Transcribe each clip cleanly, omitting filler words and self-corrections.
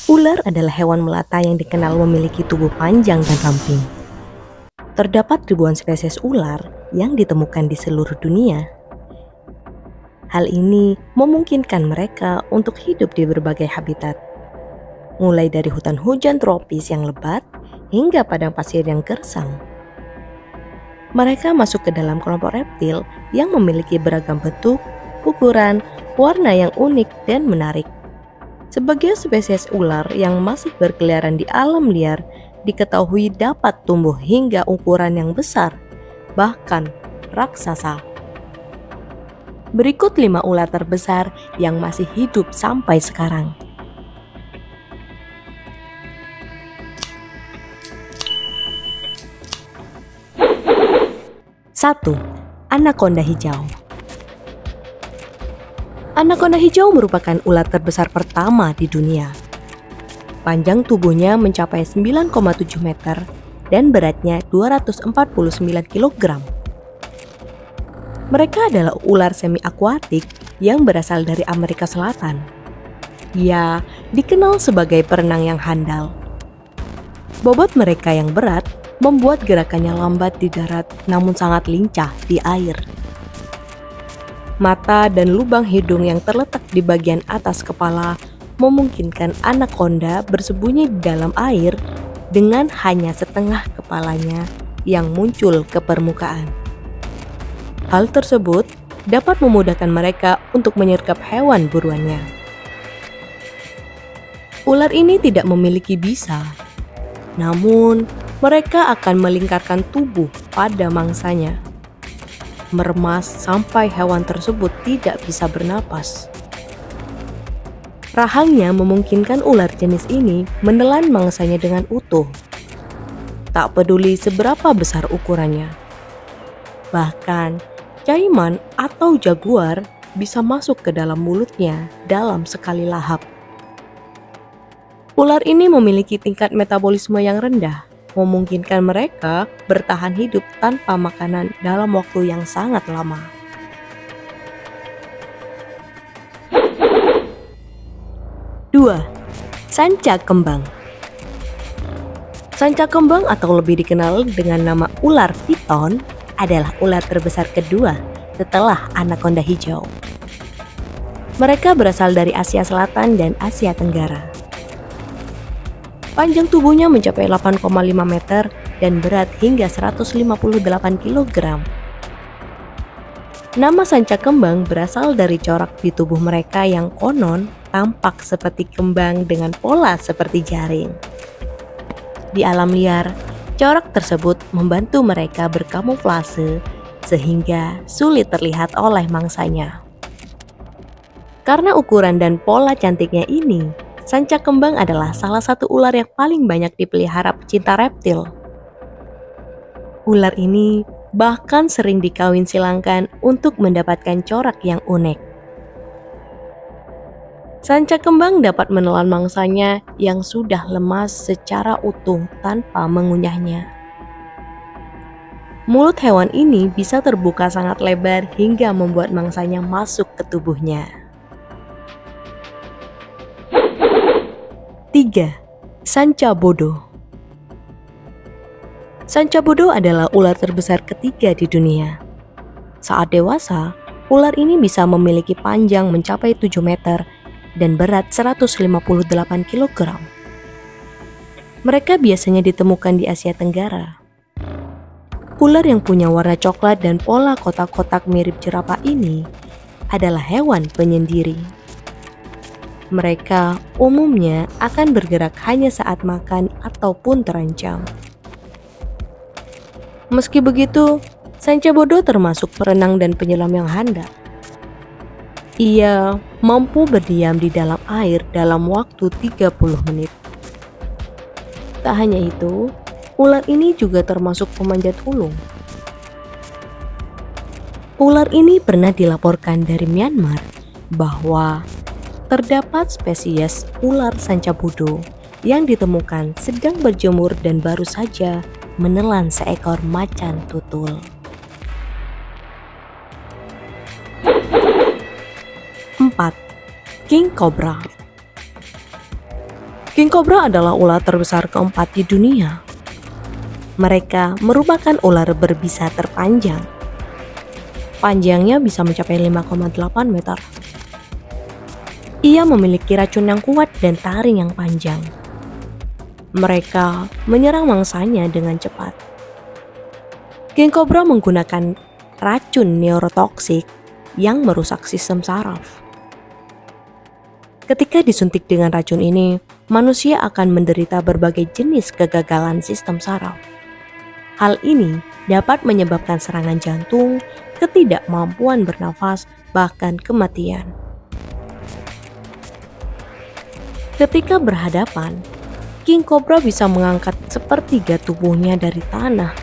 Ular adalah hewan melata yang dikenal memiliki tubuh panjang dan ramping. Terdapat ribuan spesies ular yang ditemukan di seluruh dunia. Hal ini memungkinkan mereka untuk hidup di berbagai habitat, mulai dari hutan hujan tropis yang lebat hingga padang pasir yang gersang. Mereka masuk ke dalam kelompok reptil yang memiliki beragam bentuk, ukuran, warna yang unik dan menarik. Sebagai spesies ular yang masih berkeliaran di alam liar, diketahui dapat tumbuh hingga ukuran yang besar, bahkan raksasa. Berikut 5 ular terbesar yang masih hidup sampai sekarang. 1. Anaconda hijau. Anaconda hijau merupakan ular terbesar pertama di dunia. Panjang tubuhnya mencapai 9,7 meter dan beratnya 249 kg. Mereka adalah ular semi-akuatik yang berasal dari Amerika Selatan. Ia dikenal sebagai perenang yang handal. Bobot mereka yang berat membuat gerakannya lambat di darat namun sangat lincah di air. Mata dan lubang hidung yang terletak di bagian atas kepala memungkinkan anaconda bersembunyi di dalam air dengan hanya setengah kepalanya yang muncul ke permukaan. Hal tersebut dapat memudahkan mereka untuk menyergap hewan buruannya. Ular ini tidak memiliki bisa, namun mereka akan melingkarkan tubuh pada mangsanya, meremas sampai hewan tersebut tidak bisa bernapas. Rahangnya memungkinkan ular jenis ini menelan mangsanya dengan utuh, tak peduli seberapa besar ukurannya. Bahkan, caiman atau jaguar bisa masuk ke dalam mulutnya dalam sekali lahap. Ular ini memiliki tingkat metabolisme yang rendah, memungkinkan mereka bertahan hidup tanpa makanan dalam waktu yang sangat lama. 2. Sanca kembang. Sanca kembang atau lebih dikenal dengan nama ular piton adalah ular terbesar kedua setelah anaconda hijau. Mereka berasal dari Asia Selatan dan Asia Tenggara. Panjang tubuhnya mencapai 8,5 meter dan berat hingga 158 kg. Nama sanca kembang berasal dari corak di tubuh mereka yang konon tampak seperti kembang dengan pola seperti jaring. Di alam liar, corak tersebut membantu mereka berkamuflase sehingga sulit terlihat oleh mangsanya. Karena ukuran dan pola cantiknya ini, sanca kembang adalah salah satu ular yang paling banyak dipelihara pecinta reptil. Ular ini bahkan sering dikawin silangkan untuk mendapatkan corak yang unik. Sanca kembang dapat menelan mangsanya yang sudah lemas secara utuh tanpa mengunyahnya. Mulut hewan ini bisa terbuka sangat lebar hingga membuat mangsanya masuk ke tubuhnya. 3. Sanca bodo. Sanca bodo adalah ular terbesar ketiga di dunia. Saat dewasa, ular ini bisa memiliki panjang mencapai 7 meter dan berat 158 kg. Mereka biasanya ditemukan di Asia Tenggara. Ular yang punya warna coklat dan pola kotak-kotak mirip jerapah ini adalah hewan penyendiri. Mereka umumnya akan bergerak hanya saat makan ataupun terancam. Meski begitu, sanca bodo termasuk perenang dan penyelam yang handal. Ia mampu berdiam di dalam air dalam waktu 30 menit. Tak hanya itu, ular ini juga termasuk pemanjat ulung. Ular ini pernah dilaporkan dari Myanmar bahwa terdapat spesies ular sanca bodo yang ditemukan sedang berjemur dan baru saja menelan seekor macan tutul. 4. King Cobra. King cobra adalah ular terbesar keempat di dunia. Mereka merupakan ular berbisa terpanjang. Panjangnya bisa mencapai 5,8 meter. Ia memiliki racun yang kuat dan taring yang panjang. Mereka menyerang mangsanya dengan cepat. King cobra menggunakan racun neurotoksik yang merusak sistem saraf. Ketika disuntik dengan racun ini, manusia akan menderita berbagai jenis kegagalan sistem saraf. Hal ini dapat menyebabkan serangan jantung, ketidakmampuan bernafas, bahkan kematian. Ketika berhadapan, King cobra bisa mengangkat sepertiga tubuhnya dari tanah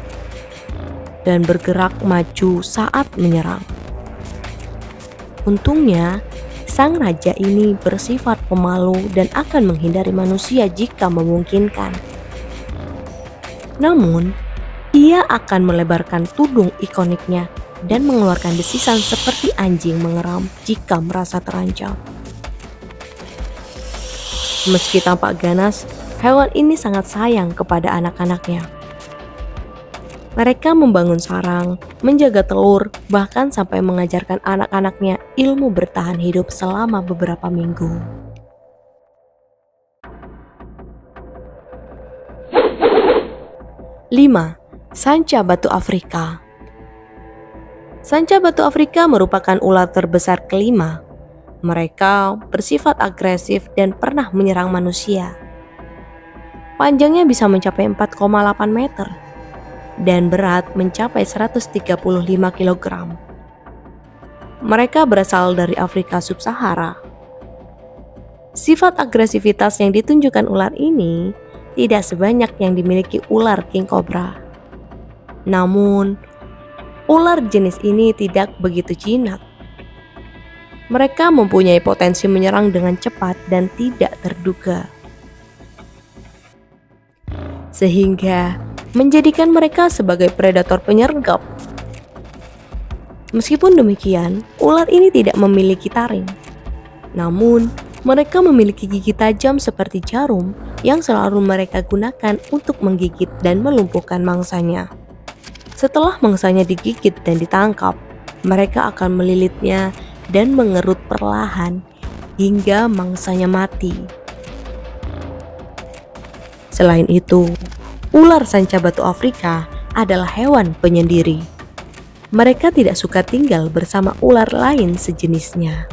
dan bergerak maju saat menyerang. Untungnya, sang raja ini bersifat pemalu dan akan menghindari manusia jika memungkinkan. Namun, ia akan melebarkan tudung ikoniknya dan mengeluarkan desisan seperti anjing mengeram jika merasa terancam. Meski tampak ganas, hewan ini sangat sayang kepada anak-anaknya. Mereka membangun sarang, menjaga telur, bahkan sampai mengajarkan anak-anaknya ilmu bertahan hidup selama beberapa minggu. 5. Sanca batu Afrika. Sanca batu Afrika merupakan ular terbesar kelima. Mereka bersifat agresif dan pernah menyerang manusia. Panjangnya bisa mencapai 4,8 meter dan berat mencapai 135 kg. Mereka berasal dari Afrika Sub-Sahara. Sifat agresivitas yang ditunjukkan ular ini tidak sebanyak yang dimiliki ular king cobra. Namun, ular jenis ini tidak begitu jinak. Mereka mempunyai potensi menyerang dengan cepat dan tidak terduga, sehingga menjadikan mereka sebagai predator penyergap. Meskipun demikian, ular ini tidak memiliki taring. Namun, mereka memiliki gigi tajam seperti jarum yang selalu mereka gunakan untuk menggigit dan melumpuhkan mangsanya. Setelah mangsanya digigit dan ditangkap, mereka akan melilitnya dan mengerut perlahan hingga mangsanya mati. Selain itu, ular sanca batu Afrika adalah hewan penyendiri. Mereka tidak suka tinggal bersama ular lain sejenisnya.